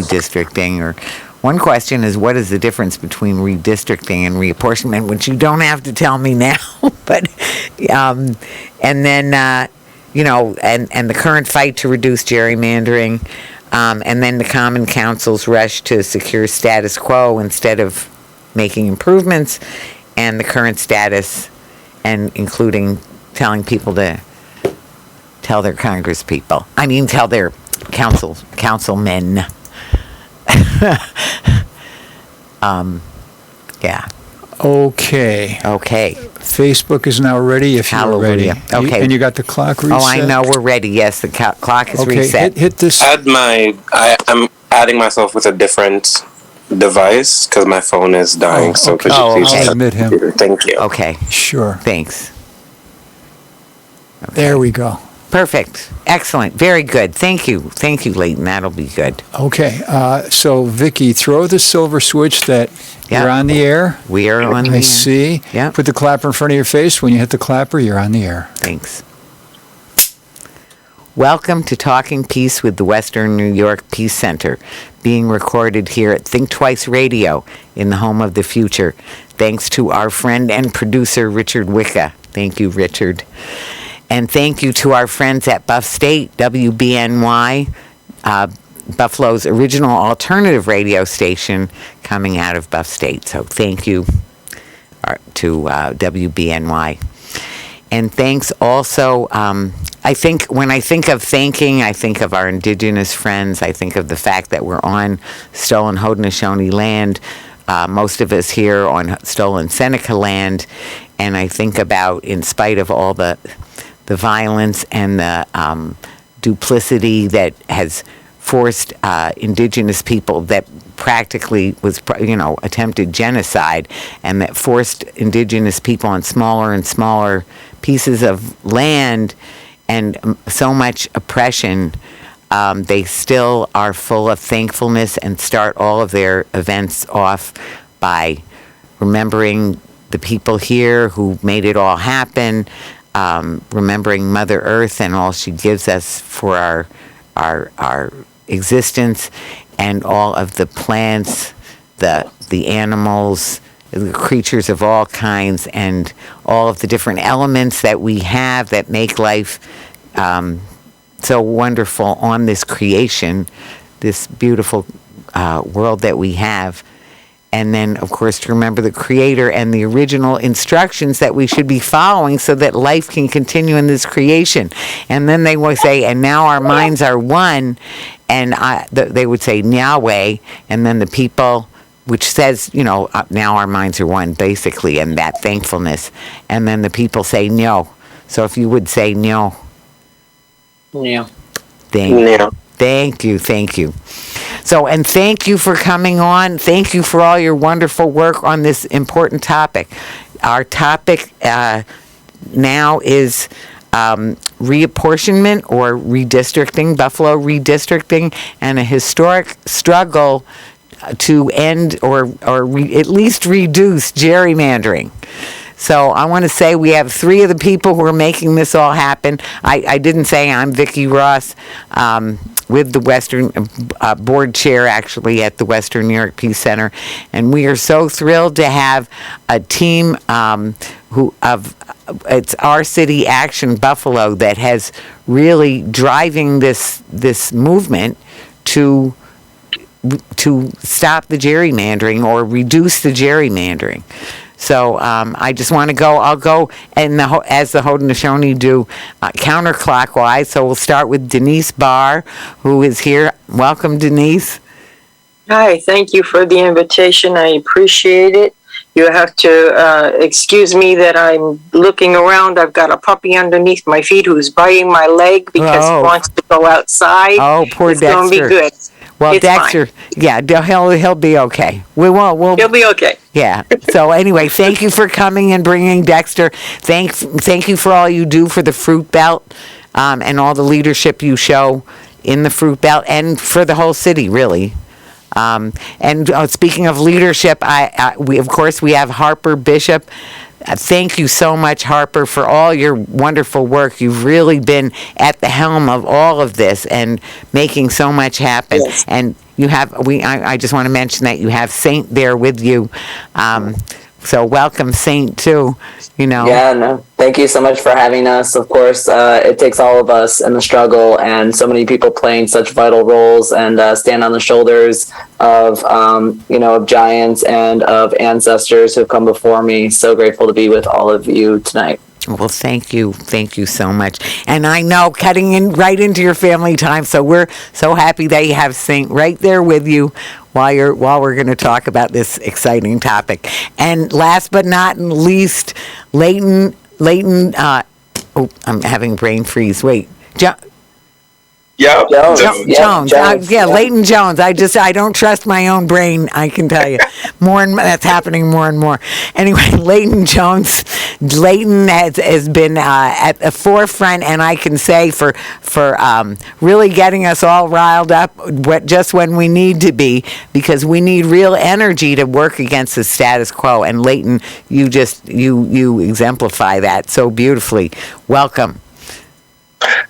redistricting. Or one question is, what is the difference between redistricting and reapportionment, which you don't have to tell me now. But and then and the current fight to reduce gerrymandering, and then the Common Council's rush to secure status quo instead of making improvements, and the current status, and including telling people to tell their tell their councilmen. Yeah. Okay. Facebook is now ready if you're ready. Okay. And you got the clock reset? Oh, I know we're ready. Yes, the clock is reset. Hit this. I'm adding myself with a different device because my phone is dying. So could you please I'll admit him. Thank you. Okay. Sure. Thanks. Okay. There we go. Perfect. Excellent. Very good. Thank you. Thank you, Leighton. That'll be good. Okay. So, Vicki, throw the silver switch that you're on the air. We are on the air. I see. Yeah. Put the clapper in front of your face. When you hit the clapper, you're on the air. Thanks. Welcome to Talking Peace with the Western New York Peace Center, being recorded here at Think Twice Radio in the home of the future. Thanks to our friend and producer, Richard Wicca. Thank you, Richard. And thank you to our friends at Buff State, WBNY, Buffalo's original alternative radio station coming out of Buff State. So thank you to WBNY. And thanks also, I think when I think of thanking, I think of our indigenous friends. I think of the fact that we're on stolen Haudenosaunee land, most of us here on stolen Seneca land. And I think about, in spite of all the violence and the duplicity that has forced indigenous people, that practically was, attempted genocide, and that forced indigenous people on smaller and smaller pieces of land and so much oppression, they still are full of thankfulness and start all of their events off by remembering the people here who made it all happen, remembering Mother Earth and all she gives us for our existence, and all of the plants, the animals, the creatures of all kinds, and all of the different elements that we have that make life so wonderful on this creation, this beautiful world that we have. And then, of course, to remember the Creator and the original instructions that we should be following so that life can continue in this creation. And then they will say, and now our minds are one, and they would say, Yahweh, and then the people, which says, now our minds are one, basically, and that thankfulness. And then the people say, no. So if you would say, no. Yeah. Thank you. So, and thank you for coming on. Thank you for all your wonderful work on this important topic. Our topic now is reapportionment or redistricting, Buffalo redistricting, and a historic struggle to end or at least reduce gerrymandering. So I want to say we have three of the people who are making this all happen. I didn't say I'm Vicki Ross, with the Western board chair, actually, at the Western New York Peace Center. And we are so thrilled to have a team it's Our City Action Buffalo that has really driving this movement to stop the gerrymandering or reduce the gerrymandering. So I just want to I'll go, and as the Haudenosaunee do, counterclockwise. So we'll start with Denise Barr, who is here. Welcome, Denise. Hi, thank you for the invitation. I appreciate it. You have to excuse me that I'm looking around. I've got a puppy underneath my feet who's biting my leg because he wants to go outside. Oh, poor Dexter. It's going to be good. Well, it's Dexter, fine. Yeah, he'll be okay. He'll be okay. Yeah. So anyway, thank you for coming and bringing Dexter. Thank you for all you do for the Fruit Belt, and all the leadership you show in the Fruit Belt and for the whole city, really. And speaking of leadership, we have Harper Bishop. Thank you so much, Harper, for all your wonderful work. You've really been at the helm of all of this and making so much happen. Yes. And you have, I just want to mention that you have Saint there with you. So welcome, Saint, too. Yeah, no. Thank you so much for having us. Of course, it takes all of us in the struggle, and so many people playing such vital roles, and stand on the shoulders of, of giants and of ancestors who've come before me. So grateful to be with all of you tonight. Well, thank you so much. And I know, cutting in right into your family time, so we're so happy that you have Saint right there with you while we're going to talk about this exciting topic. And last but not least, Leighton. I'm having brain freeze. Wait, Jones. Leighton Jones. I don't trust my own brain, I can tell you. That's happening more and more. Anyway, Leighton Jones. Leighton has been at the forefront, and I can say for really getting us all riled up just when we need to be, because we need real energy to work against the status quo. And Leighton, you exemplify that so beautifully. Welcome.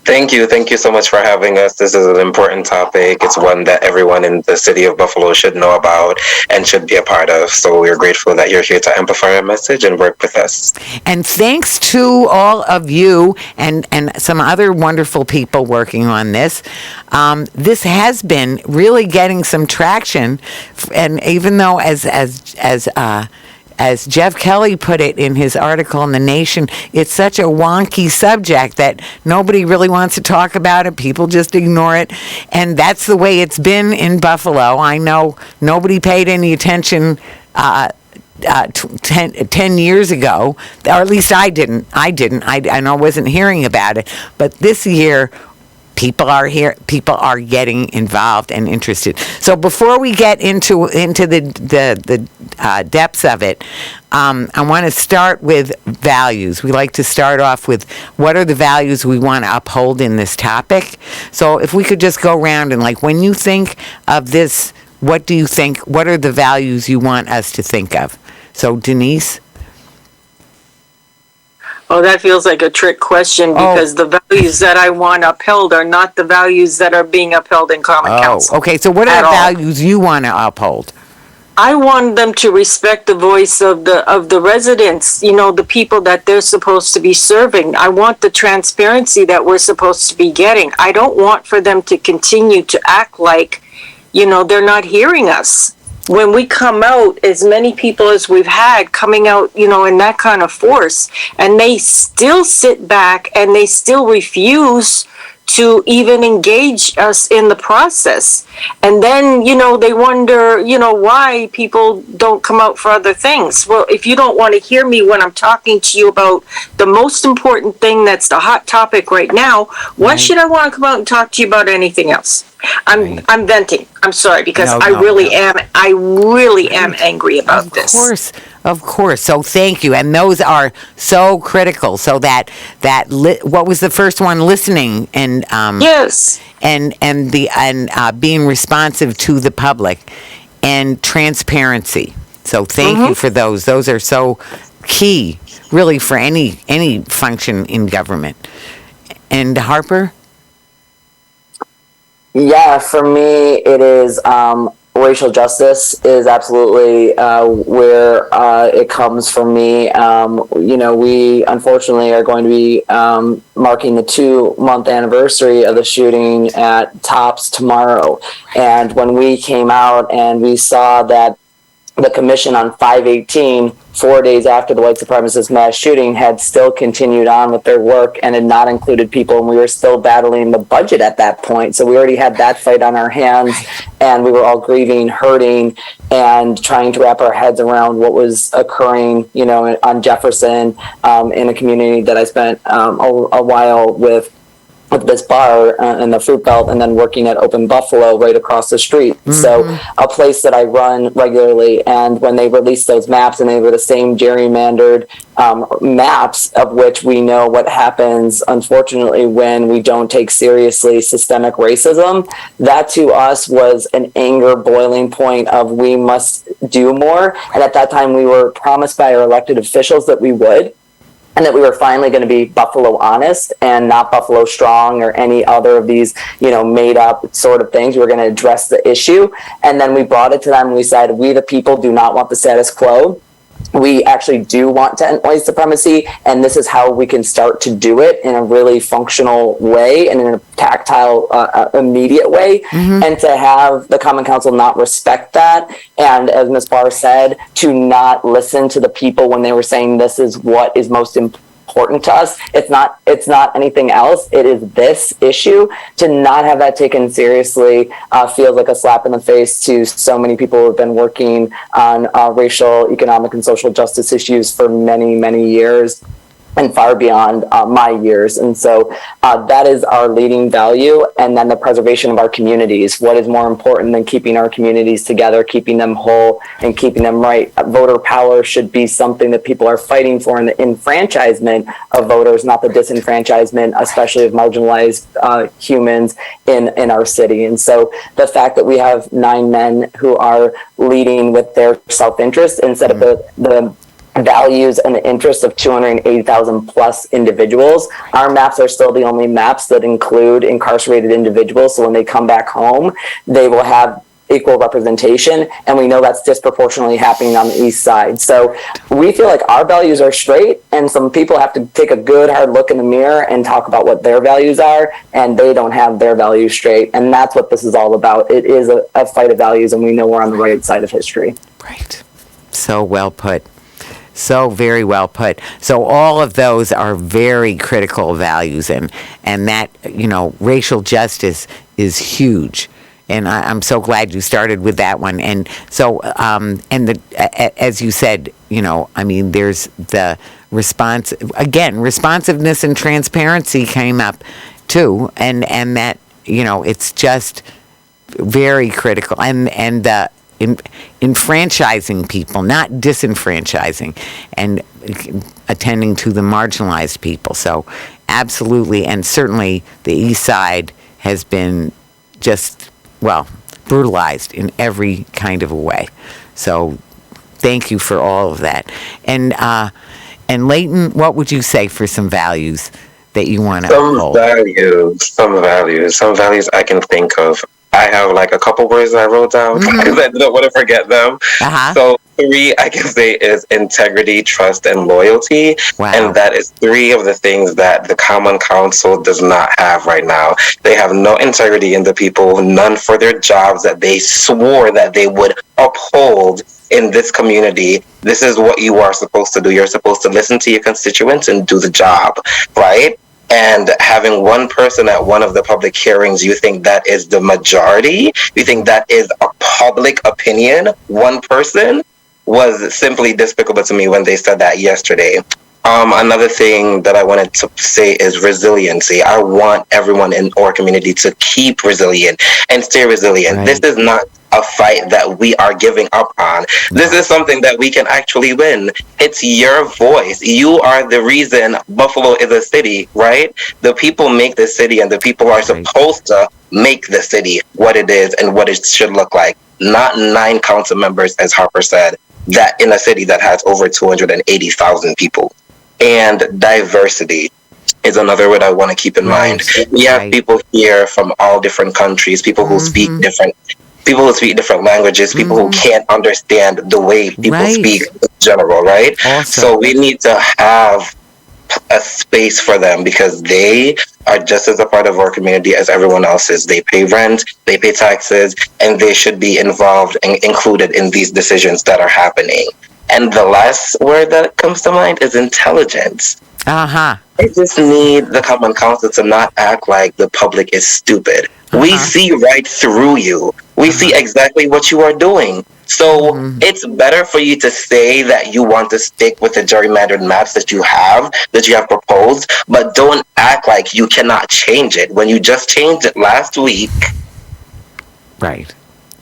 Thank you so much for having us. This is an important topic. It's one that everyone in the city of Buffalo should know about and should be a part of. So we're grateful that you're here to amplify our message and work with us. And thanks to all of you and some other wonderful people working on this. This has been really getting some traction, and even though as Jeff Kelly put it in his article in The Nation, it's such a wonky subject that nobody really wants to talk about it. People just ignore it. And that's the way it's been in Buffalo. I know nobody paid any attention 10 years ago, or at least I didn't. I know I wasn't hearing about it. But this year, people are getting involved and interested. So before we get into the depths of it, I want to start with values. We like to start off with what are the values we want to uphold in this topic. So if we could just go around and, like, when you think of this, what do you think? What are the values you want us to think of? So Denise. Oh, that feels like a trick question, because the values that I want upheld are not the values that are being upheld in Common Council. Okay. So what are the values you want to uphold? I want them to respect the voice of the residents, the people that they're supposed to be serving. I want the transparency that we're supposed to be getting. I don't want for them to continue to act like, they're not hearing us. When we come out, as many people as we've had coming out, in that kind of force, and they still sit back and they still refuse to even engage us in the process. And then, they wonder, why people don't come out for other things. Well, if you don't want to hear me when I'm talking to you about the most important thing that's the hot topic right now, why should I want to come out and talk to you about anything else? I'm venting. I'm sorry, because I really am angry about this. Of course. So thank you. And those are so critical. So what was the first one? Listening and yes, and being responsive to the public and transparency. So thank you for those. Those are so key, really, for any function in government. And Harper? Yeah, for me, it is racial justice is absolutely where it comes from me. We unfortunately are going to be marking the 2-month anniversary of the shooting at Tops tomorrow. And when we came out and we saw that the commission on 5/18, 4 days after the white supremacist mass shooting, had still continued on with their work and had not included people, and we were still battling the budget at that point. So we already had that fight on our hands, and we were all grieving, hurting, and trying to wrap our heads around what was occurring, on Jefferson, in a community that I spent a while with this bar in the Fruit Belt, and then working at Open Buffalo right across the street. So a place that I run regularly. And when they released those maps, and they were the same gerrymandered maps, of which we know what happens, unfortunately, when we don't take seriously systemic racism, that to us was an anger boiling point of we must do more. And at that time, we were promised by our elected officials that we would. and that we were finally going to be Buffalo honest and not Buffalo strong or any other of these, made up sort of things. We were going to address the issue. And then we brought it to them and we said, we the people do not want the status quo. We actually do want to end white supremacy, and this is how we can start to do it in a really functional way and in a tactile, immediate way. And to have the Common Council not respect that, and as Ms. Barr said, to not listen to the people when they were saying this is what is most important to us. It's not anything else. It is this issue. To not have that taken seriously feels like a slap in the face to so many people who have been working on racial, economic, and social justice issues for many, many years, and far beyond my years. And so that is our leading value. And then the preservation of our communities. What is more important than keeping our communities together, keeping them whole, and keeping them right? Voter power should be something that people are fighting for, in the enfranchisement of voters, not the disenfranchisement, especially of marginalized humans in our city. And so the fact that we have 9 men who are leading with their self-interest instead of the values and the interests of 280,000 plus individuals. Our maps are still the only maps that include incarcerated individuals. So when they come back home, they will have equal representation. And we know that's disproportionately happening on the east side. So we feel like our values are straight, and some people have to take a good hard look in the mirror and talk about what their values are, and they don't have their values straight. And that's what this is all about. It is a fight of values, and we know we're on the right side of history. Right. So well put. So very well put. So all of those are very critical values, and that, racial justice is huge. And I'm so glad you started with that one. And so, as you said, there's the responsiveness and transparency came up too, and that, it's just very critical. And enfranchising people, not disenfranchising, and attending to the marginalized people. So absolutely, and certainly the East Side has been just, brutalized in every kind of a way. So thank you for all of that. And Leighton, what would you say for some values that you want to uphold? Some values I can think of. I have like a couple words I wrote down because I didn't want to forget them. So 3 I can say is integrity, trust, and loyalty. Wow. And that is 3 of the things that the Common Council does not have right now. They have no integrity in the people, none for their jobs that they swore that they would uphold in this community. This is what you are supposed to do. You're supposed to listen to your constituents and do the job, right? And having one person at one of the public hearings, you think that is the majority? You think that is a public opinion? One person was simply despicable to me when they said that yesterday. Another thing that I wanted to say is resiliency. I want everyone in our community to keep resilient and stay resilient. Right. This is not a fight that we are giving up on. This is something that we can actually win. It's your voice. You are the reason Buffalo is a city, right? The people make the city, and the people are supposed to make the city what it is and what it should look like. Not 9 council members, as Harper said, that in a city that has over 280,000 people. And diversity is another word I want to keep in mind. We have people here from all different countries, people who speak different languages, people who can't understand the way people speak in general, right? Awesome. So we need to have a space for them because they are just as a part of our community as everyone else is. They pay rent, they pay taxes, and they should be involved and included in these decisions that are happening. And the last word that comes to mind is intelligence. I just need the Common Council to not act like the public is stupid. We see right through you. We see exactly what you are doing. So it's better for you to say that you want to stick with the gerrymandered maps that you have proposed, but don't act like you cannot change it when you just changed it last week. Right.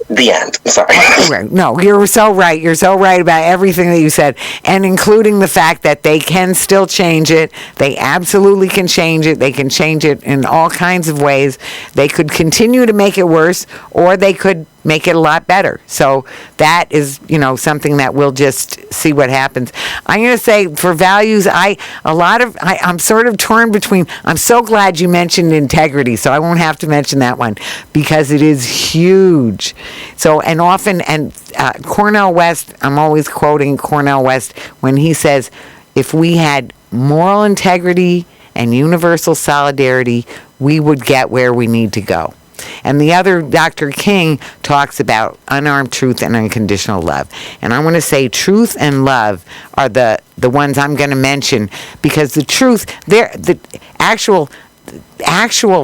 The end. Sorry. Right. No, you're so right. You're so right about everything that you said, and including the fact that they can still change it. They absolutely can change it. They can change it in all kinds of ways. They could continue to make it worse, or they could make it a lot better. So that is, something that we'll just see what happens. I'm going to say for values, I'm sort of torn between, I'm so glad you mentioned integrity, so I won't have to mention that one because it is huge. So, and Cornel West, I'm always quoting Cornel West when he says, if we had moral integrity and universal solidarity, we would get where we need to go. And the other, Dr. King, talks about unarmed truth and unconditional love. And I want to say truth and love are the ones I'm going to mention because the truth, the actual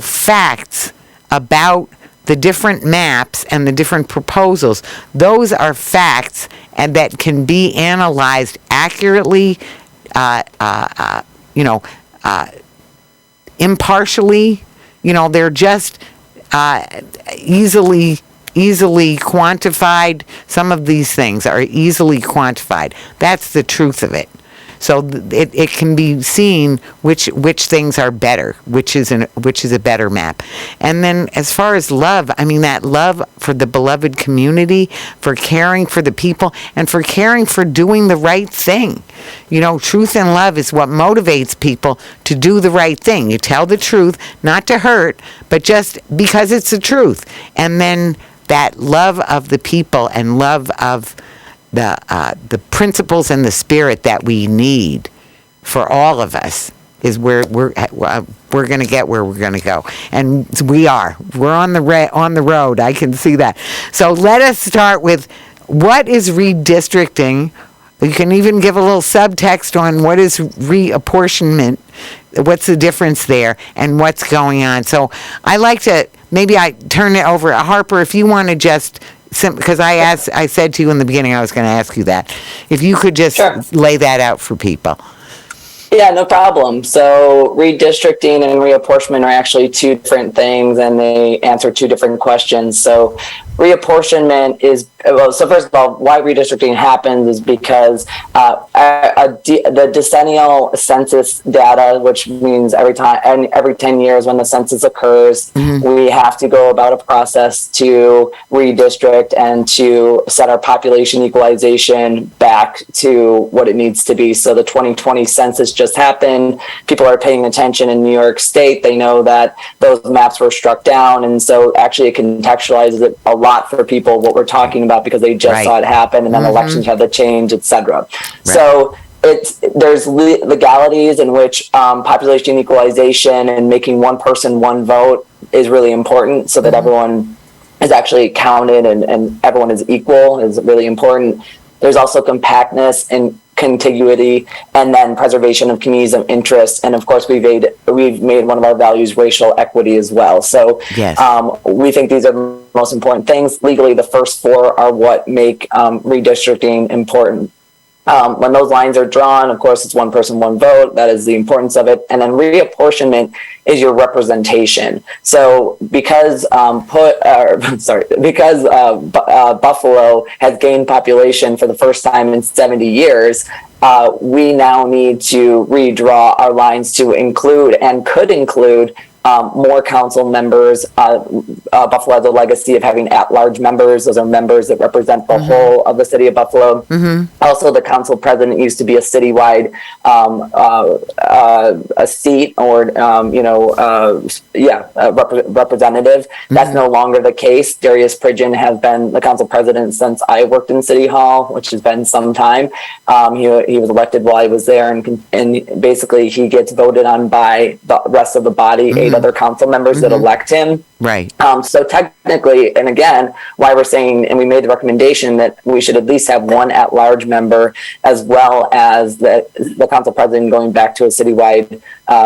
facts about the different maps and the different proposals, those are facts and that can be analyzed accurately, impartially. They're just easily quantified. Some of these things are easily quantified. That's the truth of it. So it can be seen which things are better, which is a better map. And then as far as love, that love for the beloved community, for caring for the people, and for caring for doing the right thing. Truth and love is what motivates people to do the right thing. You tell the truth, not to hurt, but just because it's the truth. And then that love of the people and love of the principles and the spirit that we need for all of us is where we're going to get where we're going to go, and we're on the road. I can see that. So let us start with what is redistricting. You can even give a little subtext on what is reapportionment, what's the difference there, and what's going on. So I like to maybe I turn it over, Harper, if you want to just. Because I said to you in the beginning I was going to ask you that. If you could just lay that out for people. Yeah, no problem. So redistricting and reapportionment are actually two different things, and they answer two different questions. So reapportionment is, so first of all, why redistricting happens is because the decennial census data, which means every 10 years when the census occurs, we have to go about a process to redistrict and to set our population equalization back to what it needs to be. So the 2020 census just happened. People are paying attention in New York State. They know that those maps were struck down. And so actually it contextualizes it a lot for people what we're talking about because they just saw it happen and then elections had to change, etc. So there's legalities in which population equalization and making one person one vote is really important so that everyone is actually counted and everyone is equal is really important. There's also compactness and contiguity, and then preservation of communities of interest. And of course, we've made one of our values racial equity as well. So we think these are the most important things. Legally, the first four are what make redistricting important. When those lines are drawn, of course, it's one person, one vote. That is the importance of it. And then reapportionment is your representation. So because Buffalo has gained population for the first time in 70 years, we now need to redraw our lines to include and could include more council members. Buffalo has a legacy of having at-large members. Those are members that represent the whole of the city of Buffalo. Also, the council president used to be a citywide a seat or representative. That's no longer the case. Darius Pridgeon has been the council president since I worked in City Hall, which has been some time. He was elected while I was there, and basically he gets voted on by the rest of the body, 8 other council members that elect him. Right. So technically, and again, why we're saying, and we made the recommendation that we should at least have one at-large member, as well as the council president going back to a citywide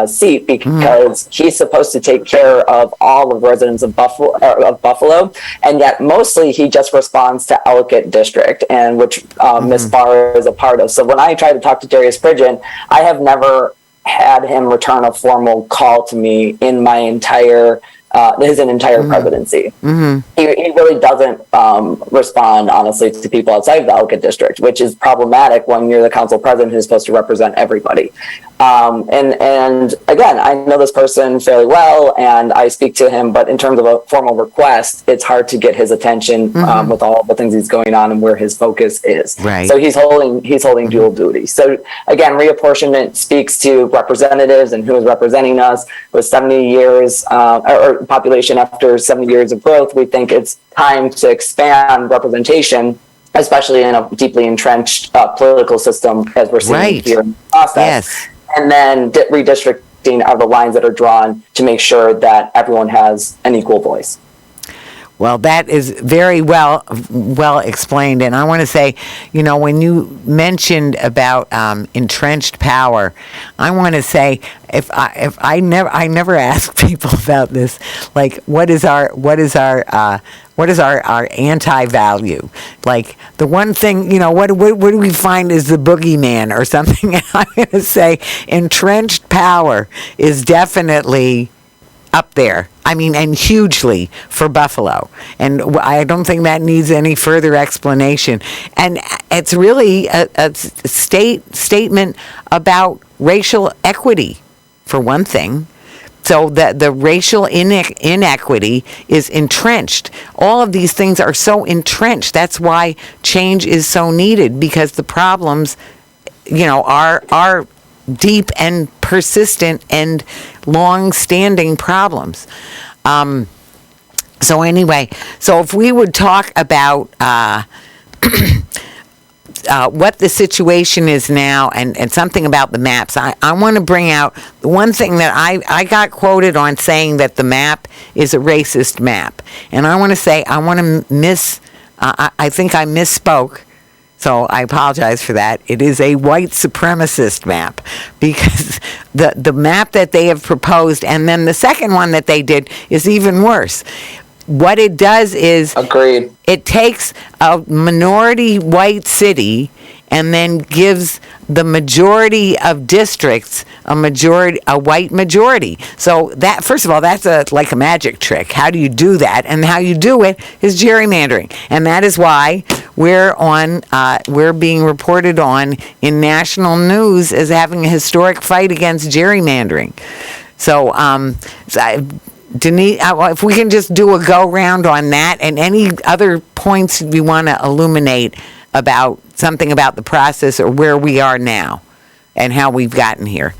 seat, because he's supposed to take care of all of the residents of Buffalo, and yet mostly he just responds to Ellicott District, and which Ms. Barr is a part of. So when I try to talk to Darius Pridgeon, I have never had him return a formal call to me in my entire presidency. He really doesn't respond, honestly, to people outside of the Ellicott District, which is problematic when you're the council president who's supposed to represent everybody. And again, I know this person fairly well, and I speak to him, but in terms of a formal request, it's hard to get his attention with all the things he's going on and where his focus is. Right. So he's holding dual duty. So again, reapportionment speaks to representatives and who is representing us. With 70 years or population after 70 years of growth, we think it's time to expand representation, especially in a deeply entrenched political system, as we're seeing here in the process. Yes. And then redistricting are the lines that are drawn to make sure that everyone has an equal voice. Well, that is very well explained, and I want to say, when you mentioned about entrenched power, I want to say I never ask people about this, like what is our anti-value? Like the one thing, what do we find is the boogeyman or something? And I'm going to say entrenched power is definitely up there. I mean, and hugely for Buffalo. And I don't think that needs any further explanation. And it's really a statement about racial equity, for one thing. So that the racial inequity is entrenched. All of these things are so entrenched. That's why change is so needed, because the problems, are deep and persistent and long-standing problems. So anyway, so if we would talk about what the situation is now and something about the maps, I want to bring out the one thing that I got quoted on saying that the map is a racist map. And I want to say, I think I misspoke. So I apologize for that. It is a white supremacist map, because the map that they have proposed, and then the second one that they did, is even worse. What it does is, agreed, it takes a minority white city and then gives the majority of districts a white majority. So that, first of all, that's like a magic trick. How do you do that? And how you do it is gerrymandering, and that is why we're being reported on in national news as having a historic fight against gerrymandering. So, Denise, if we can just do a go round on that, and any other points you want to illuminate about something about the process or where we are now and how we've gotten here.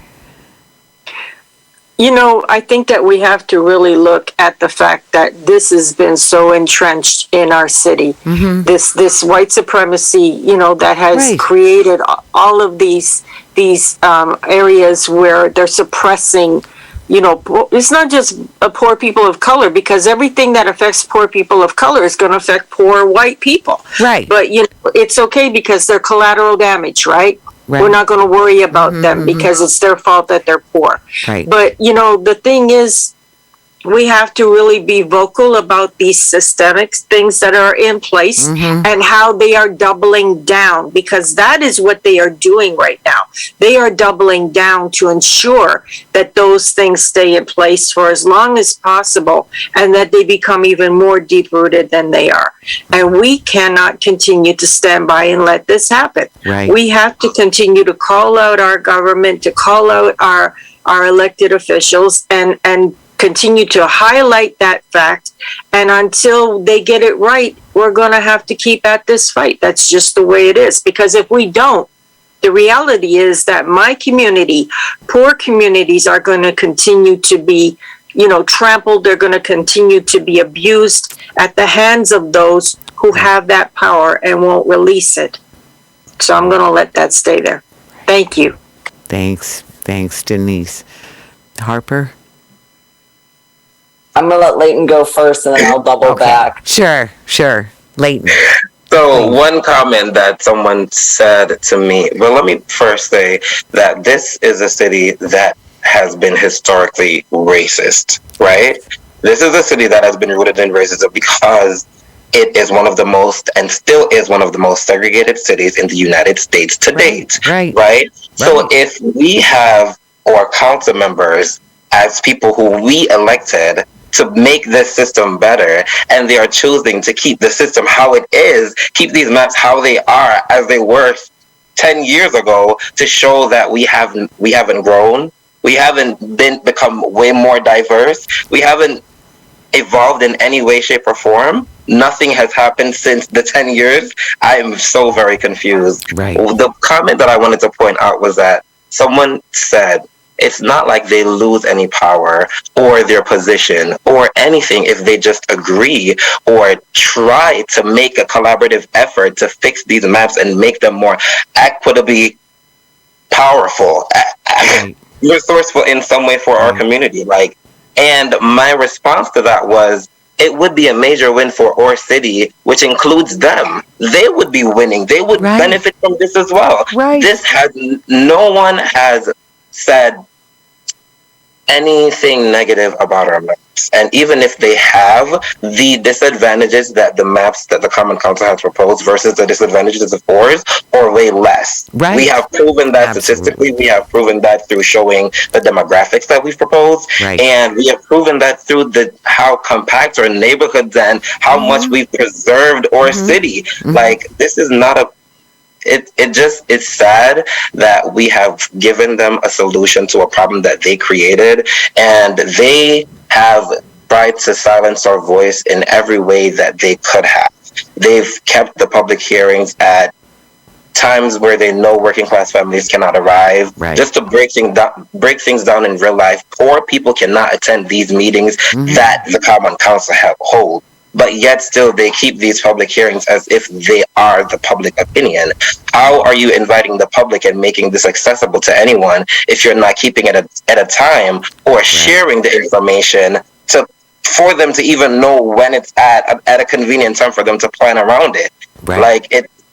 I think that we have to really look at the fact that this has been so entrenched in our city. Mm-hmm. This white supremacy, that has created all of these areas where they're suppressing. It's not just poor people of color, because everything that affects poor people of color is going to affect poor white people. Right. But, it's okay because they're collateral damage, right? Right. We're not going to worry about them because it's their fault that they're poor. Right. But, the thing is, we have to really be vocal about these systemic things that are in place and how they are doubling down, because that is what they are doing right now. They are doubling down to ensure that those things stay in place for as long as possible, and that they become even more deep-rooted than they are. And we cannot continue to stand by and let this happen. Right. We have to continue to call out our government, to call out our elected officials, and continue to highlight that fact. And until they get it right, we're going to have to keep at this fight. That's just the way it is. Because if we don't, the reality is that my community, poor communities, are going to continue to be, trampled. They're going to continue to be abused at the hands of those who have that power and won't release it. So I'm going to let that stay there. Thank you. Thanks, Denise. Harper? I'm going to let Leighton go first, and then I'll double back. Sure. Leighton. So one comment that someone said to me, well, let me first say that this is a city that has been historically racist, right? This is a city that has been rooted in racism because it is one of the most, and still is one of the most segregated cities in the United States to date, right? So if we have our council members as people who we elected to make this system better, and they are choosing to keep the system how it is, keep these maps how they are, as they were 10 years ago to show that we haven't grown. We haven't become way more diverse. We haven't evolved in any way, shape, or form. Nothing has happened since the 10 years. I am so very confused. Right. The comment that I wanted to point out was that someone said, it's not like they lose any power or their position or anything if they just agree or try to make a collaborative effort to fix these maps and make them more equitably powerful, Right. resourceful in some way for our community. And my response to that was, it would be a major win for our city, which includes them. They would be winning. They would benefit from this as well. Right. No one has said anything negative about our maps. And even if they have, the disadvantages that the maps that the Common Council has proposed versus the disadvantages of ours are way less. Right. We have proven that statistically. We have proven that through showing the demographics that we've proposed. Right. And we have proven that through how compact our neighborhoods and how much we've preserved our city. This is not a it's sad that we have given them a solution to a problem that they created, and they have tried to silence our voice in every way that they could have. They've kept the public hearings at times where they know working class families cannot arrive, just to break things down in real life. Poor people cannot attend these meetings that the Common Council hold. But yet still they keep these public hearings as if they are the public opinion. How are you inviting the public and making this accessible to anyone if you're not keeping it at a time or sharing the information for them to even know when it's at a convenient time for them to plan around it?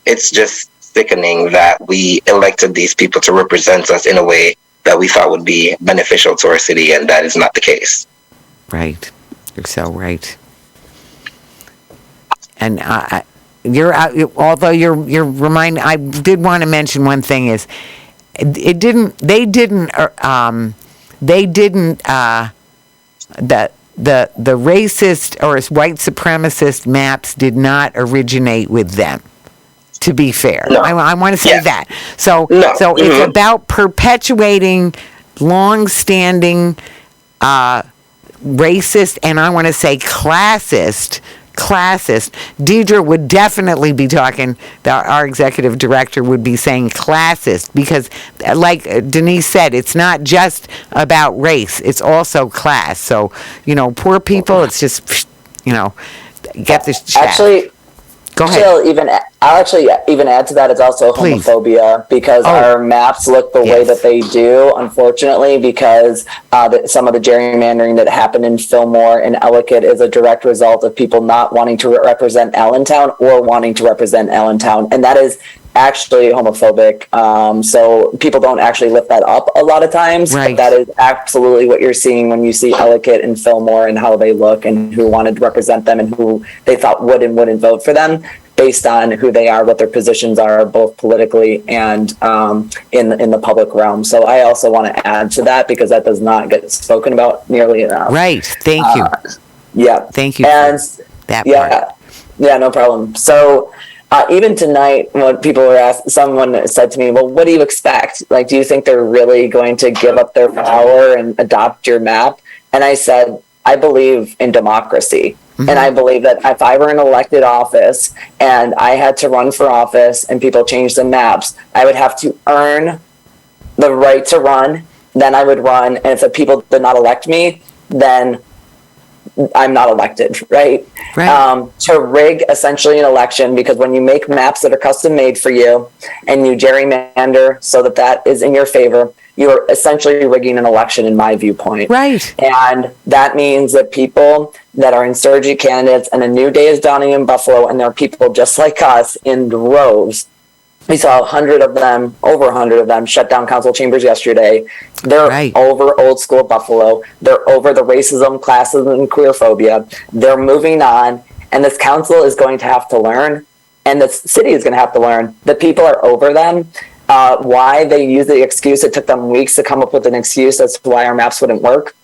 It's just sickening that we elected these people to represent us in a way that we thought would be beneficial to our city, and that is not the case. Right. You're so right. And although you're reminding, I did want to mention one thing is, the racist or white supremacist maps did not originate with them. To be fair, no. I want to say that. So it's about perpetuating long-standing racist, and I want to say classist. Deidre would definitely be talking, our executive director would be saying classist, because like Denise said, it's not just about race, it's also class. So, poor people, it's just, get this chat. Actually, go ahead. I'll actually even add to that, it's also homophobia, because our maps look the way that they do, unfortunately, because some of the gerrymandering that happened in Fillmore and Ellicott is a direct result of people not wanting to represent Allentown or wanting to represent Allentown. And that is actually homophobic. So people don't actually lift that up a lot of times. But that is absolutely what you're seeing when you see Ellicott and Fillmore and how they look and who wanted to represent them and who they thought would and wouldn't vote for them, based on who they are, what their positions are, both politically and in the public realm. So I also want to add to that, because that does not get spoken about nearly enough. Right. Thank you. Thank you. And for that part. Yeah, no problem. So even tonight, when people were asked, someone said to me, well, what do you expect? Like, do you think they're really going to give up their power and adopt your map? And I said, I believe in democracy. Mm-hmm. And I believe that if I were in elected office and I had to run for office and people changed the maps, I would have to earn the right to run. Then I would run. And if the people did not elect me, then I'm not elected, right? To rig essentially an election, because when you make maps that are custom made for you and you gerrymander so that is in your favor, you're essentially rigging an election, in my viewpoint. Right. And that means that people that are insurgent candidates, and a new day is dawning in Buffalo, and there are people just like us in droves. We saw 100 of them, over 100 of them, shut down council chambers yesterday. They're over old school Buffalo. They're over the racism, classism, and queerphobia. They're moving on, and this council is going to have to learn, and the city is going to have to learn that people are over them. Why they use the excuse, it took them weeks to come up with an excuse as to why our maps wouldn't work.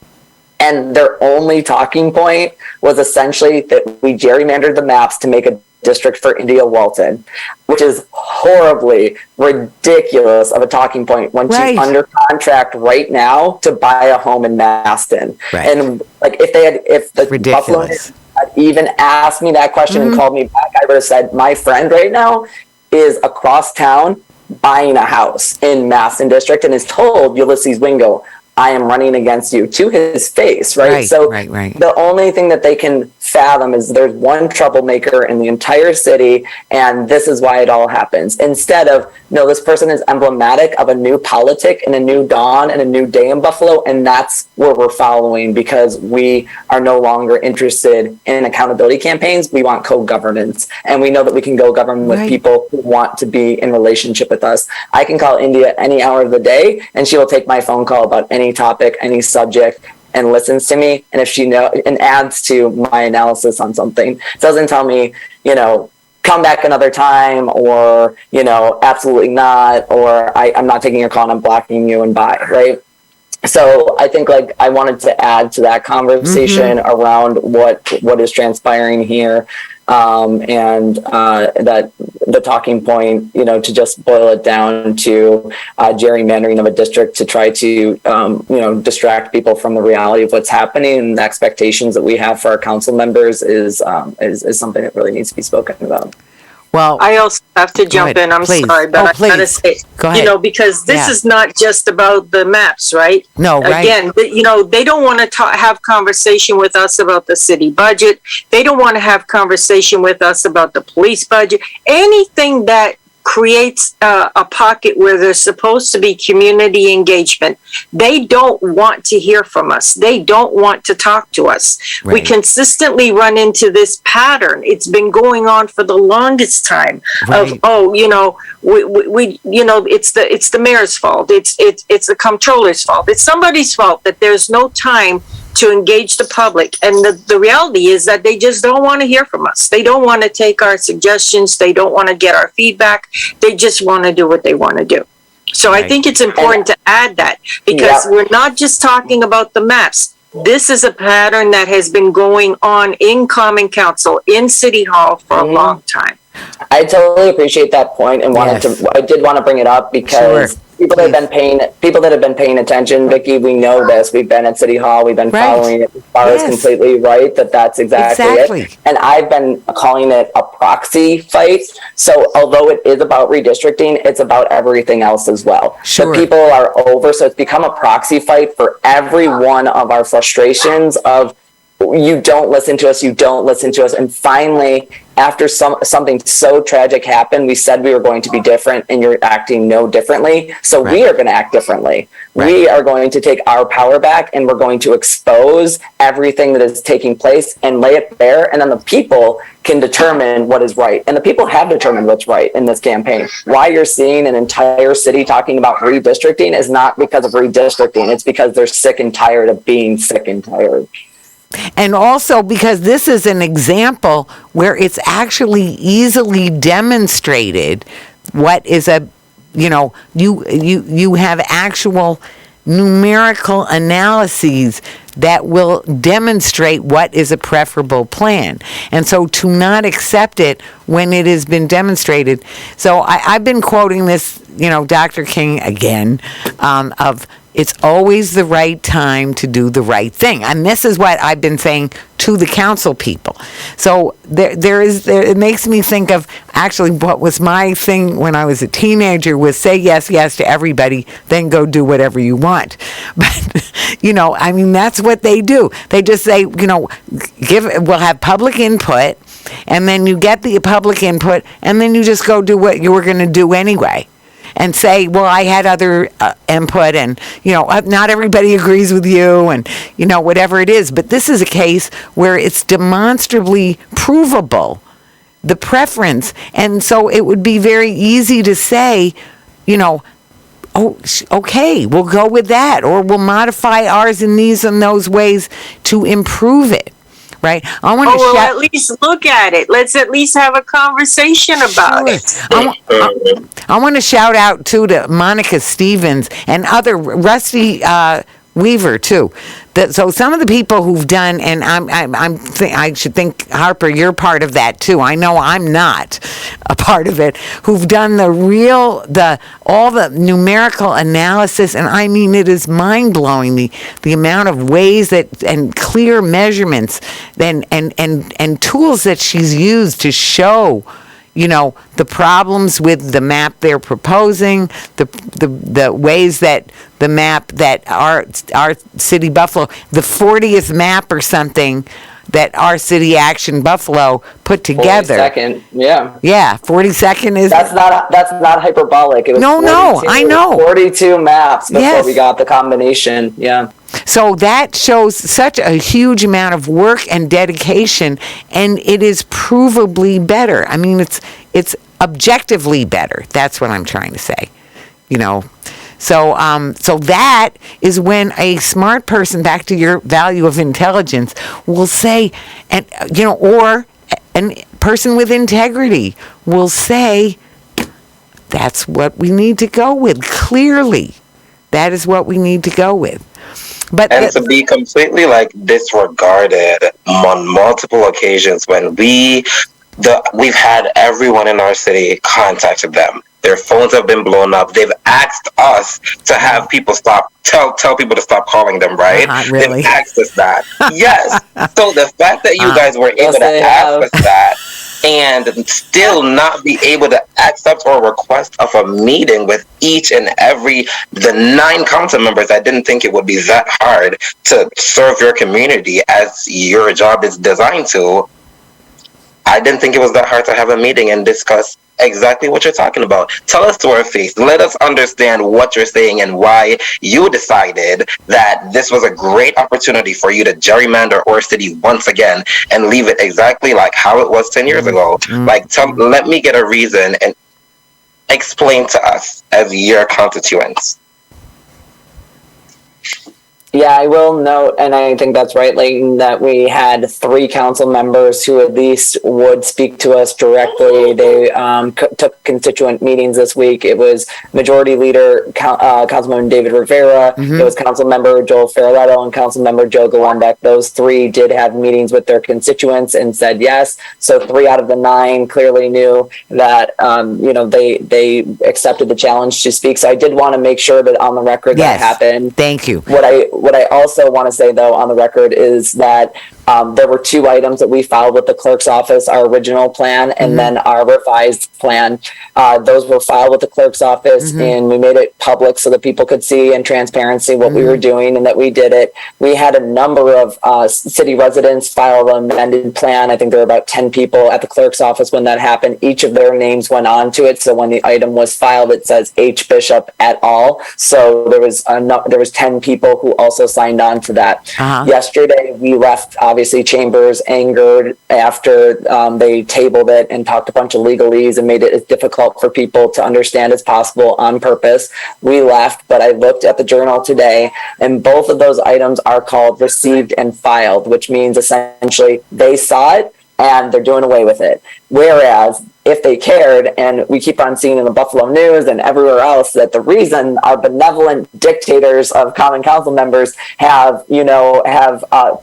And their only talking point was essentially that we gerrymandered the maps to make a district for India Walton, which is horribly ridiculous of a talking point when she's under contract right now to buy a home in Maston. Right. And like if the Buffalo had even asked me that question and called me back, I would have said, my friend right now is across town buying a house in Maston district and is told Ulysses Wingo, I am running against you, to his face, right? So the only thing that they can fathom is there's one troublemaker in the entire city, and this is why it all happens. Instead of, no, this person is emblematic of a new politic and a new dawn and a new day in Buffalo, and that's where we're following, because we are no longer interested in accountability campaigns. We want co-governance, and we know that we can go govern with people who want to be in relationship with us. I can call India any hour of the day, and she will take my phone call about any topic, any subject, and listens to me. And if she and adds to my analysis on something, doesn't tell me, come back another time, or, absolutely not, or I'm not taking your call and I'm blocking you and bye, right? So I think I wanted to add to that conversation around what is transpiring here. And that the talking point, to just boil it down to gerrymandering of a district to try to, distract people from the reality of what's happening and the expectations that we have for our council members is something that really needs to be spoken about. Well, I also have to jump in. I'm sorry, but I gotta say, because this is not just about the maps, right? No, right. Again, they don't want to have conversation with us about the city budget. They don't want to have conversation with us about the police budget. Anything that creates a pocket where there's supposed to be community engagement, they don't want to hear from us. They don't want to talk to us. We consistently run into this pattern. It's been going on for the longest time of, we it's the mayor's fault. It's the comptroller's fault. It's somebody's fault that there's no time to engage the public. And the reality is that they just don't want to hear from us. They don't want to take our suggestions. They don't want to get our feedback. They just want to do what they want to do. So I think it's important to add that, because we're not just talking about the maps. This is a pattern that has been going on in Common Council, in City Hall for a long time. I totally appreciate that point, and I did want to bring it up because people that have been paying attention, Vicki, we know this. We've been at City Hall. We've been following it. Bar is completely right that's exactly it. And I've been calling it a proxy fight. So although it is about redistricting, it's about everything else as well. The people are over. So it's become a proxy fight for every one of our frustrations of, you don't listen to us, and finally, after something so tragic happened, we said we were going to be different, and you're acting no differently. So we are going to act differently. We are going to take our power back, and we're going to expose everything that is taking place and lay it bare, and then the people can determine what is right. And the people have determined what's right in this campaign. Why you're seeing an entire city talking about redistricting is not because of redistricting. It's because they're sick and tired of being sick and tired. And also because this is an example where it's actually easily demonstrated what is you have actual numerical analyses that will demonstrate what is a preferable plan. And so to not accept it when it has been demonstrated. So I've been quoting this, Dr. King again, of it's always the right time to do the right thing. And this is what I've been saying to the council people. So it makes me think of actually what was my thing when I was a teenager was say yes to everybody, then go do whatever you want. But, that's what they do. They just say, we'll have public input, and then you get the public input, and then you just go do what you were going to do anyway. And say, well, I had other input, and, not everybody agrees with you, and, whatever it is. But this is a case where it's demonstrably provable, the preference. And so it would be very easy to say, okay, we'll go with that, or we'll modify ours in these and those ways to improve it. Right. At least look at it. Let's at least have a conversation about it. I want to shout out to Monica Stevens and other Rusty Weaver too, So some of the people who've done, and I should think, Harper, you're part of that too. I know I'm not a part of it. Who've done all the numerical analysis, and I mean it is mind blowing the amount of ways that and clear measurements and tools that she's used to show, the problems with the map they're proposing, the ways that the map that our city Buffalo, the 40th map or something that our city Action Buffalo put together. 42nd, yeah. Yeah, 42nd is. That's not hyperbolic. It was No, I know. 42 maps before Yes. we got the combination. Yeah. So that shows such a huge amount of work and dedication, and it is provably better. I mean, it's objectively better. That's what I'm trying to say. So that is when a smart person, back to your value of intelligence, will say, and or a person with integrity will say, that's what we need to go with. Clearly, that is what we need to go with. But to be completely disregarded on multiple occasions when we've had everyone in our city contacted them. Their phones have been blown up. They've asked us to have people tell people to stop calling them, right? Really? They've asked us that. Yes. So the fact that you guys were able to ask us that and still not be able to accept or request of a meeting with each and every, the 9 council members, I didn't think it would be that hard to serve your community as your job is designed to. I didn't think it was that hard to have a meeting and discuss exactly what you're talking about. Tell us to our face. Let us understand what you're saying and why you decided that this was a great opportunity for you to gerrymander our city once again and leave it exactly like how it was 10 years ago. Let me get a reason and explain to us as your constituents. Yeah, I will note, and I think that's right, Leighton, that we had 3 council members who at least would speak to us directly. They took constituent meetings this week. It was Majority Leader Councilman David Rivera, it was Council Member Joel Ferraletto, and Council Member Joe Golombek. Those 3 did have meetings with their constituents and said yes. So 3 out of the 9 clearly knew that they accepted the challenge to speak. So I did want to make sure that on the record that happened. Thank you. What I also want to say, though, on the record is that there were 2 items that we filed with the clerk's office, our original plan and then our revised plan. Those were filed with the clerk's office and we made it public so that people could see in transparency what we were doing and that we did it. We had a number of city residents file an amended plan. I think there were about 10 people at the clerk's office when that happened. Each of their names went on to it. So when the item was filed, it says H. Bishop et al. So there was 10 people who also signed on to that. Yesterday, we left, obviously, Chambers angered after they tabled it and talked a bunch of legalese and made it as difficult for people to understand as possible on purpose. We left, but I looked at the Journal today, and both of those items are called received and filed, which means essentially they saw it and they're doing away with it. Whereas if they cared, and we keep on seeing in the Buffalo News and everywhere else that the reason our benevolent dictators of common council members have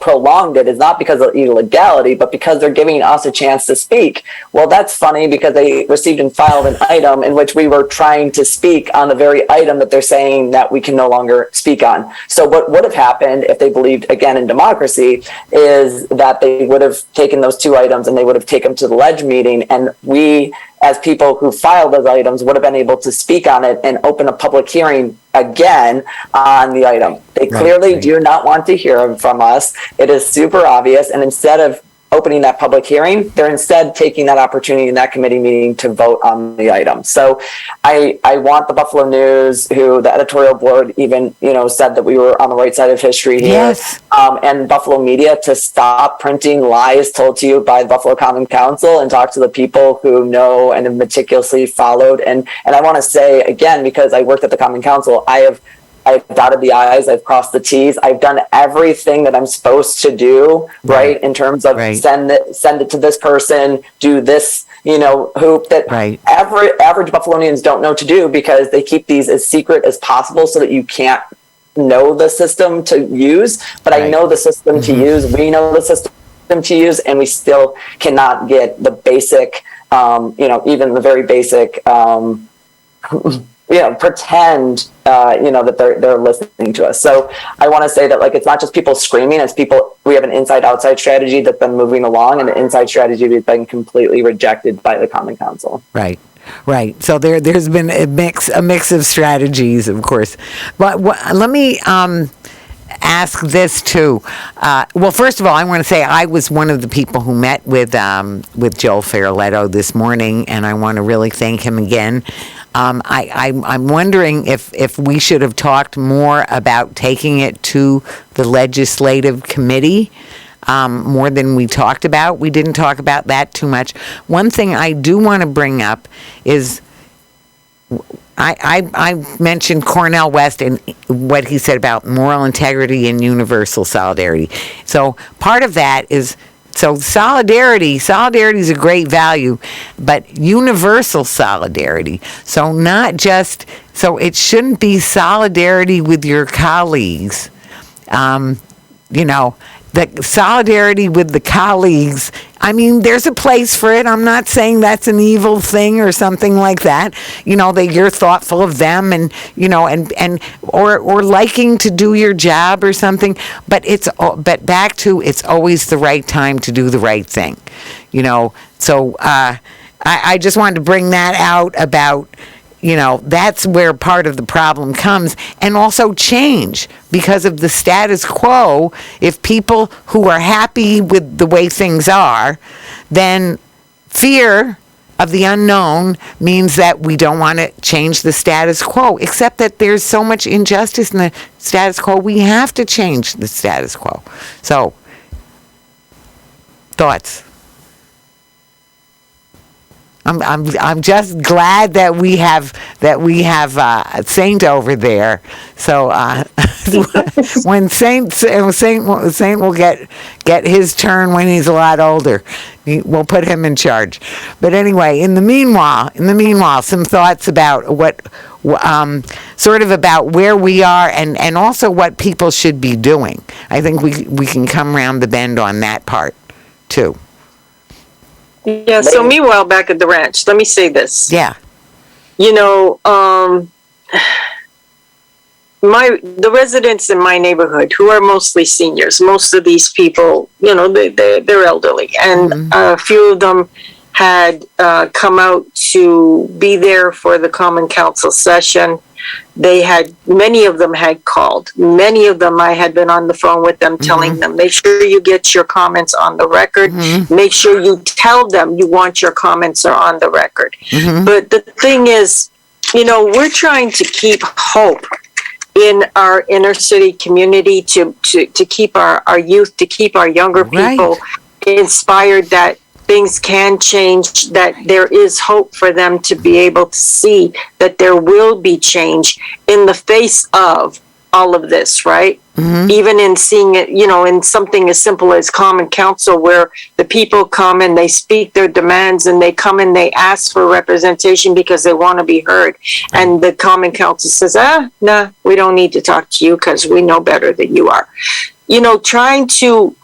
prolonged it is not because of illegality, but because they're giving us a chance to speak. Well, that's funny because they received and filed an item in which we were trying to speak on the very item that they're saying that we can no longer speak on. So what would have happened if they believed, again, in democracy, is that they would have taken those 2 items and they would have taken them to the ledge meeting, and we, as people who filed those items, would have been able to speak on it and open a public hearing again on the item. They clearly do not want to hear from us. It is super obvious. And instead of opening that public hearing, they're instead taking that opportunity in that committee meeting to vote on the item. So I want the Buffalo News, who the editorial board even, said that we were on the right side of history here. Yes. And Buffalo media to stop printing lies told to you by the Buffalo Common Council and talk to the people who know and have meticulously followed. And I want to say again, because I worked at the Common Council, I've dotted the I's, I've crossed the T's, I've done everything that I'm supposed to do, right? In terms of send it to this person, do this, hoop that average Buffalonians don't know to do because they keep these as secret as possible so that you can't know the system to use, but I know the system to use. We know the system to use, and we still cannot get the basic, even the very basic, pretend, that they're listening to us. So I want to say that, like, it's not just people screaming, it's people, we have an inside-outside strategy that's been moving along, and the inside strategy has been completely rejected by the Common Council. Right. So there's been a mix of strategies, of course. But let me ask this too. Well, first of all, I want to say I was one of the people who met with Joel Ferroletto this morning, and I want to really thank him again. I'm wondering if we should have talked more about taking it to the legislative committee. More than we talked about. We didn't talk about that too much. One thing I do want to bring up is I mentioned Cornel West and what he said about moral integrity and universal solidarity. So part of that is, so solidarity is a great value, but universal solidarity. So not just, so it shouldn't be solidarity with your colleagues, the solidarity with the colleagues. I mean, there's a place for it. I'm not saying that's an evil thing or something like that. That you're thoughtful of them and or liking to do your job or something. But but back to, it's always the right time to do the right thing. So I just wanted to bring that out about, that's where part of the problem comes, and also change because of the status quo. If people who are happy with the way things are, then fear of the unknown means that we don't want to change the status quo, except that there's so much injustice in the status quo, we have to change the status quo. So, thoughts? I'm just glad that we have Saint over there. So when Saint will get his turn when he's a lot older, we'll put him in charge. But anyway, in the meanwhile, some thoughts about what sort of about where we are and also what people should be doing. I think we can come around the bend on that part too. Yeah, so meanwhile, back at the ranch, let me say this. Yeah. The residents in my neighborhood, who are mostly seniors, most of these people, they're elderly, and a few of them had come out to be there for the Common Council session. Many of them had called. Many of them, I had been on the phone with them, telling them, make sure you get your comments on the record. Make sure you tell them you want your comments on the record. But the thing is, we're trying to keep hope in our inner city community, to keep our youth, to keep our younger people inspired that things can change, that there is hope for them to be able to see that there will be change in the face of all of this, right? Even in seeing it, in something as simple as Common Council, where the people come and they speak their demands and they come and they ask for representation because they want to be heard. And the Common Council says, nah, we don't need to talk to you because we know better than you are. Trying to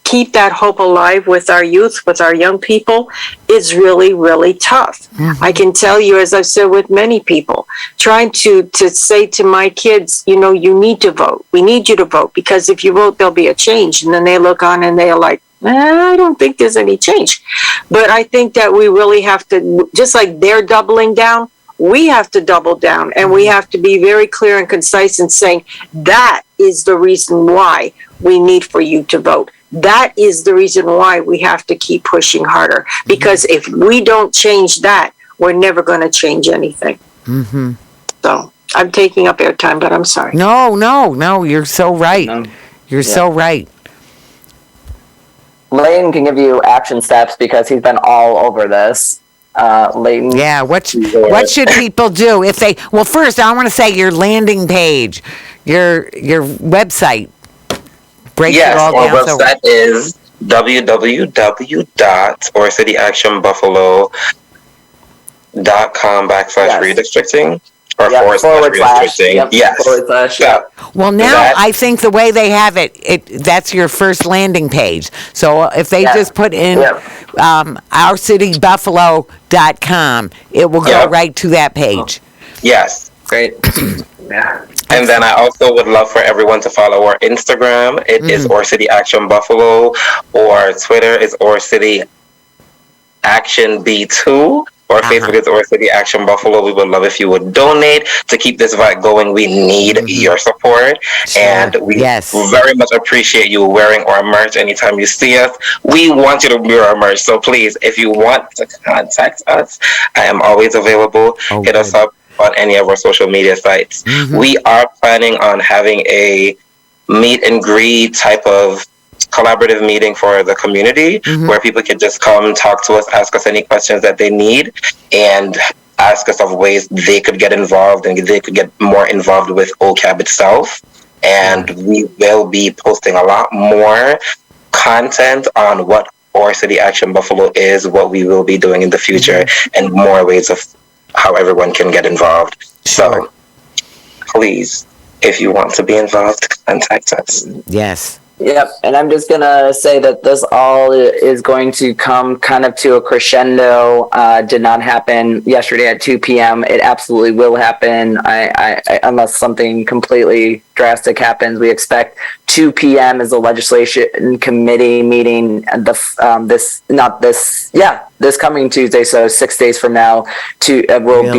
keep that hope alive with our youth, with our young people, is really, really tough. I can tell you, as I've said with many people, trying to say to my kids, you need to vote. We need you to vote, because if you vote, there'll be a change. And then they look on and they're like, I don't think there's any change. But I think that we really have to, just like they're doubling down, we have to double down, and we have to be very clear and concise in saying that is the reason why we need for you to vote. That is the reason why we have to keep pushing harder, because if we don't change that, we're never going to change anything. So I'm taking up airtime, but I'm sorry. No, you're so right. You're so right. Layton can give you action steps because he's been all over this. Layton. Yeah, what should people do if they? Well, first I want to say your landing page, your website. Yes, our website is www.orcityactionbuffalo.com/redistricting. or Yep, forward slash /, redistricting. yep, Yes. /, So, yep. Well, now that- I think the way they have it, that's your first landing page. So if they Yeah. just put in Yep. ourcitybuffalo.com, it will go Yep. right to that page. yes. Great. Yeah. And then I also would love for everyone to follow our Instagram. It is Or City Action Buffalo, or Twitter is Or City Action B2, or Facebook is Or City Action Buffalo. We would love if you would donate to keep this vibe going. We need your support, and we very much appreciate you wearing our merch anytime you see us. We want you to wear our merch, so please, if you want to contact us, I am always available. Hit us up on any of our social media sites. We are planning on having a meet and greet type of collaborative meeting for the community, where people can just come talk to us, ask us any questions that they need, and ask us of ways they could get involved and they could get more involved with OCAB itself. And we will be posting a lot more content on what Or City Action Buffalo is, what we will be doing in the future, and more ways of how everyone can get involved. So please, if you want to be involved, contact us. Yes. Yep, and I'm just gonna say that this all is going to come kind of to a crescendo. Did not happen yesterday at 2 p.m. It absolutely will happen. I unless something completely drastic happens, we expect 2 p.m. is the legislation committee meeting. This coming Tuesday, so 6 days from now, will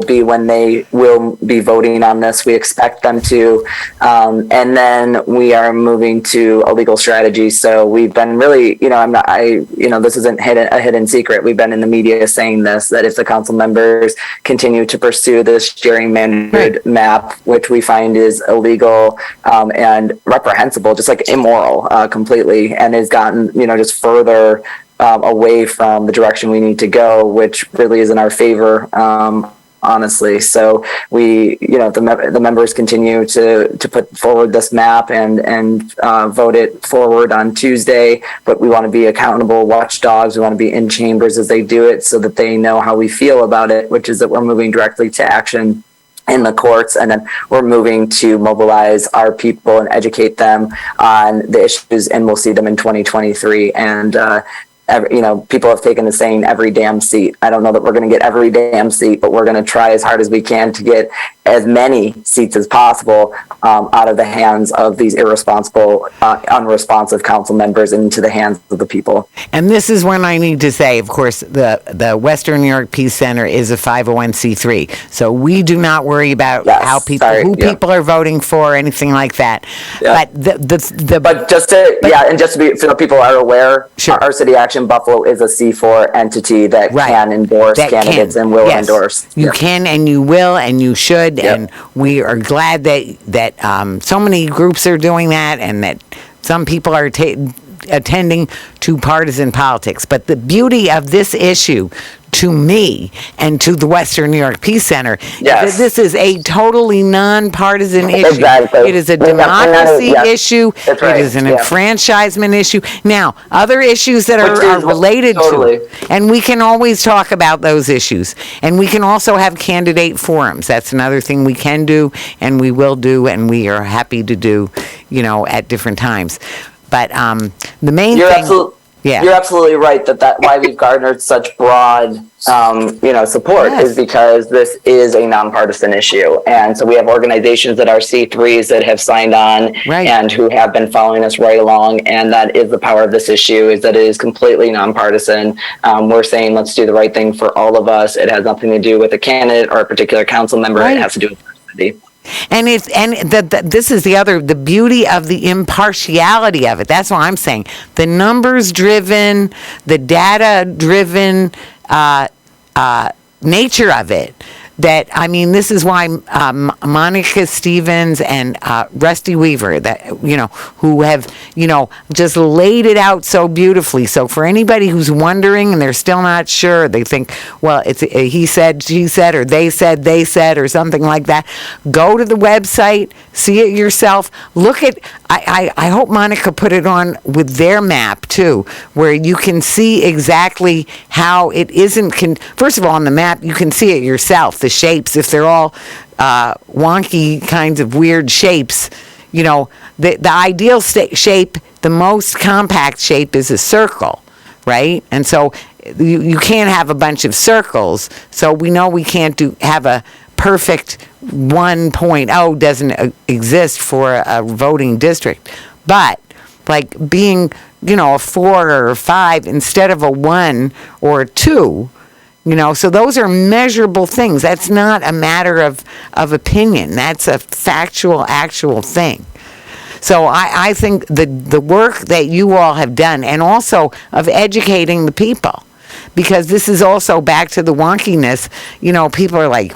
be when they will be voting on this. We expect them to, and then we are moving to a legal strategy. So we've been really, this isn't a hidden secret. We've been in the media saying this, that if the council members continue to pursue this gerrymandered map, which we find is illegal and reprehensible, just like immoral completely, and has gotten, just further away from the direction we need to go, which really is in our favor, honestly. So we, the members continue to put forward this map and vote it forward on Tuesday, but we want to be accountable watchdogs. We want to be in chambers as they do it so that they know how we feel about it, which is that we're moving directly to action in the courts, and then we're moving to mobilize our people and educate them on the issues, and we'll see them in 2023. And people have taken to saying every damn seat. I don't know that we're going to get every damn seat, but we're going to try as hard as we can to get as many seats as possible out of the hands of these irresponsible, unresponsive council members and into the hands of the people. And this is when I need to say, of course, the Western New York Peace Center is a 501c3, so we do not worry about people are voting for or anything like that. Yeah. But just to be, so people are aware, our City Action Buffalo is a C4 entity that can endorse candidates and will endorse. You can and you will and you should, and we are glad that so many groups are doing that, and that some people are attending to partisan politics. But the beauty of this issue, to me and to the Western New York Peace Center, is that this is a totally nonpartisan issue. Exactly. It is a democracy issue. That's right. It is an enfranchisement issue. Now, other issues that are related to it, and we can always talk about those issues. And we can also have candidate forums. That's another thing we can do, and we will do, and we are happy to do, at different times. But the main thing... You're absolutely right that why we've garnered such broad, support is because this is a nonpartisan issue. And so we have organizations that are C3s that have signed on and who have been following us right along. And that is the power of this issue, is that it is completely nonpartisan. We're saying, let's do the right thing for all of us. It has nothing to do with a candidate or a particular council member. It has to do with the city. And this is the beauty of the impartiality of it. That's what I'm saying. The numbers driven, the data driven nature of it. This is why Monica Stevens and Rusty Weaver, who have, just laid it out so beautifully. So for anybody who's wondering and they're still not sure, they think, well, it's he said, she said, or they said, or something like that. Go to the website, see it yourself. Look at, I hope Monica put it on with their map too, where you can see exactly how it isn't, first of all, on the map, you can see it yourself. the shapes, if they're all wonky kinds of weird shapes, the ideal shape, the most compact shape is a circle, right? And so you can't have a bunch of circles. So we know we can't have a perfect 1.0 doesn't exist for a voting district. But like being, a 4 or a 5 instead of a 1 or a 2, so those are measurable things. That's not a matter of opinion. That's a factual, actual thing. So I think the work that you all have done, and also of educating the people, because this is also back to the wonkiness. People are like,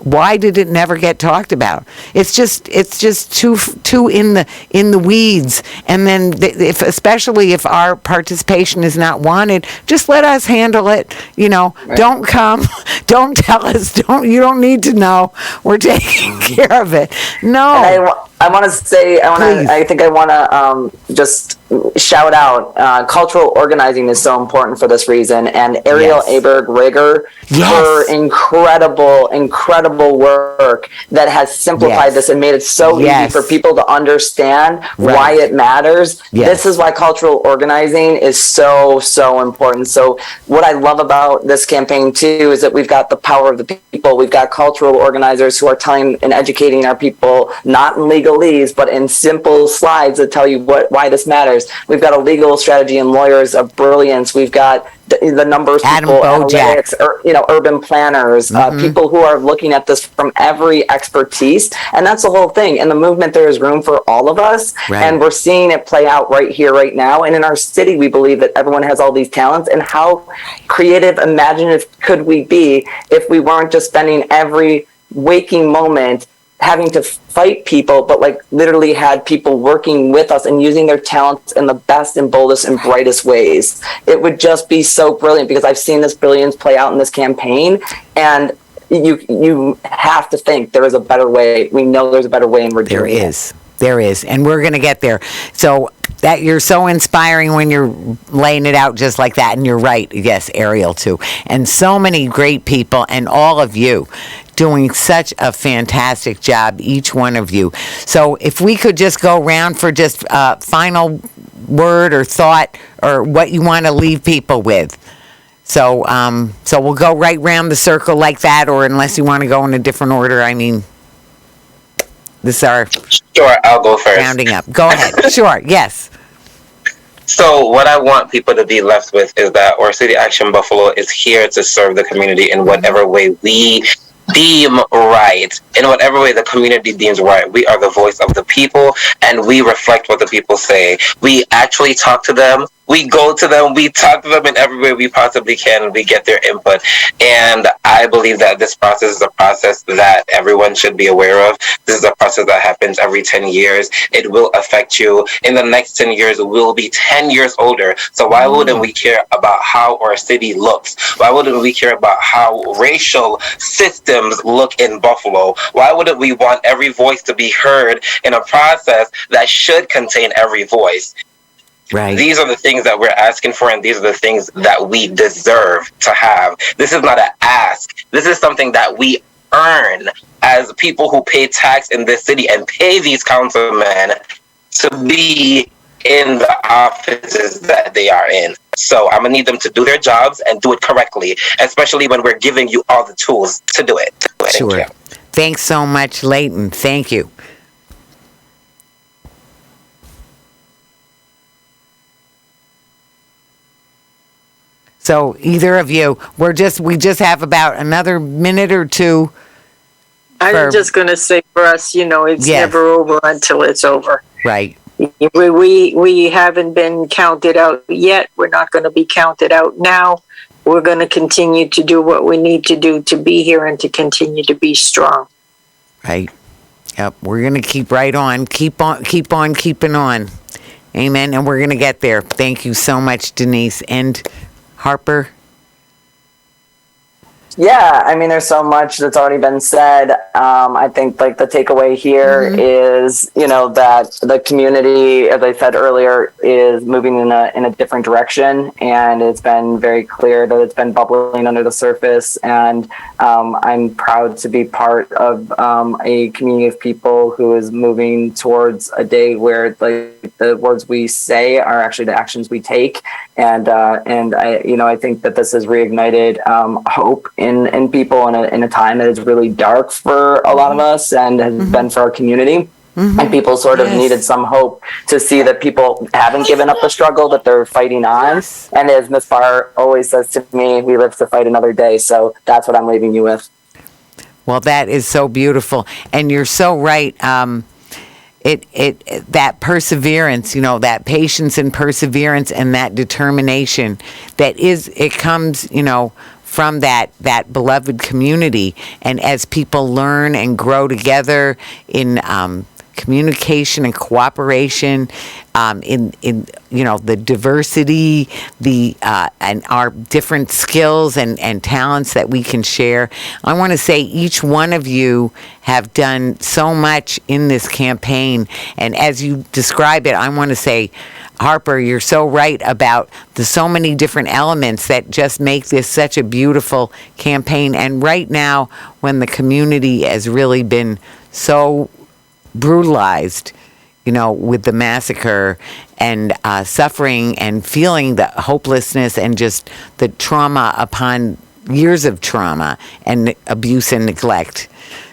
why did it never get talked about? It's just too in the weeds. And then especially if our participation is not wanted, just let us handle it. Right. Don't come, don't tell us, you don't need to know. We're taking care of it. No. I want to say, I think I want to just shout out, cultural organizing is so important for this reason. And Ariel Aberg-Rigger, her incredible work that has simplified this and made it so easy for people to understand why it matters. This is why cultural organizing is so important. So what I love about this campaign too is that we've got the power of the people. We've got cultural organizers who are telling and educating our people, not in legalese, but in simple slides that tell you why this matters. We've got a legal strategy and lawyers of brilliance. We've got the numbers Adam people, Bojack. analytics, urban planners, people who are looking at this from every expertise. And that's the whole thing. In the movement, there is room for all of us. Right. And we're seeing it play out right here, right now. And in our city, we believe that everyone has all these talents. And how creative, imaginative could we be if we weren't just spending every waking moment having to fight people, but like literally had people working with us and using their talents in the best and boldest and brightest ways. It would just be so brilliant, because I've seen this brilliance play out in this campaign, and you have to think there is a better way. We know there's a better way, and we're doing it. There is, and we're going to get there. So that you're so inspiring when you're laying it out just like that, and you're right. Yes, Ariel too, and so many great people, and all of you doing such a fantastic job, each one of you. So if we could just go around for just a final word or thought, or what you want to leave people with. So we'll go right round the circle like that, or unless you want to go in a different order. I mean, this is our Sure, I'll go first. rounding up. Go ahead. Sure, yes. So what I want people to be left with is that our City Action Buffalo is here to serve the community in whatever way we deem right. In whatever way the community deems right. We are the voice of the people, and we reflect what the people say. We actually talk to them. We go to them, we talk to them in every way we possibly can, we get their input. And I believe that this process is a process that everyone should be aware of. This is a process that happens every 10 years. It will affect you. In the next 10 years, we'll be 10 years older. So why wouldn't we care about how our city looks? Why wouldn't we care about how racial systems look in Buffalo? Why wouldn't we want every voice to be heard in a process that should contain every voice? Right. These are the things that we're asking for, and these are the things that we deserve to have. This is not an ask. This is something that we earn as people who pay tax in this city and pay these councilmen to be in the offices that they are in. So I'm going to need them to do their jobs and do it correctly, especially when we're giving you all the tools to do it. Sure. Thanks so much, Leighton. Thank you. So either of you, we just have about another minute or two. I'm just going to say for us, it's never over until it's over. Right. We haven't been counted out yet. We're not going to be counted out now. We're going to continue to do what we need to do to be here and to continue to be strong. Right. Yep. We're going to keep right on. Keep on keeping on. Amen. And we're going to get there. Thank you so much, Denise. And Harper? Yeah, I mean, there's so much that's already been said. I think like the takeaway here is, that the community, as I said earlier, is moving in a different direction, and it's been very clear that it's been bubbling under the surface. And I'm proud to be part of a community of people who is moving towards a day where like the words we say are actually the actions we take. And I think that this has reignited hope in people in a time that is really dark for a lot of us and has been for our community. And people sort of needed some hope to see that people haven't given up the struggle, that they're fighting on. And as Ms. Barr always says to me, we live to fight another day. So that's what I'm leaving you with. Well, that is so beautiful. And you're so right. That perseverance, that patience and perseverance and that determination it comes, from that beloved community. And as people learn and grow together in communication and cooperation, in the diversity, and our different skills and talents that we can share. I want to say each one of you have done so much in this campaign, and as you describe it, I want to say, Harper, you're so right about the so many different elements that just make this such a beautiful campaign. And right now, when the community has really been so brutalized, with the massacre and suffering and feeling the hopelessness and just the trauma upon years of trauma and abuse and neglect.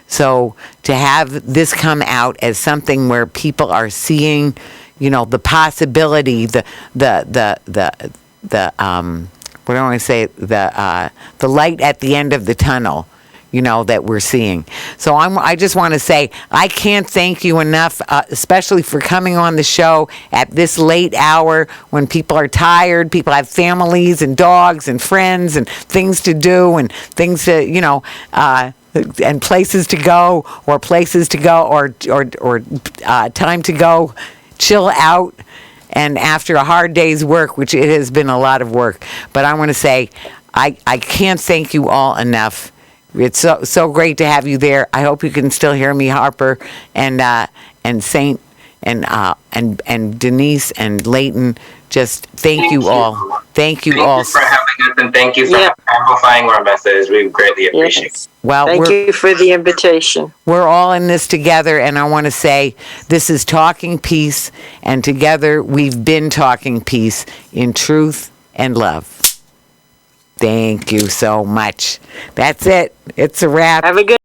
So to have this come out as something where people are seeing, the possibility, the what do I want to say, the light at the end of the tunnel, that we're seeing. So I just want to say, I can't thank you enough, especially for coming on the show at this late hour when people are tired, people have families and dogs and friends and things to do and things to, and places to go or time to go chill out. And after a hard day's work, which it has been a lot of work, but I want to say, I can't thank you all enough. It's so great to have you there. I hope you can still hear me, Harper, and Saint, and Denise and Leighton. Just thank you all. Thank you all. Thank you for having us, and thank you for amplifying our message. We greatly appreciate it. Well, thank you for the invitation. We're all in this together, and I want to say this is Talking Peace, and together we've been talking peace in truth and love. Thank you so much. That's it. It's a wrap. Have a good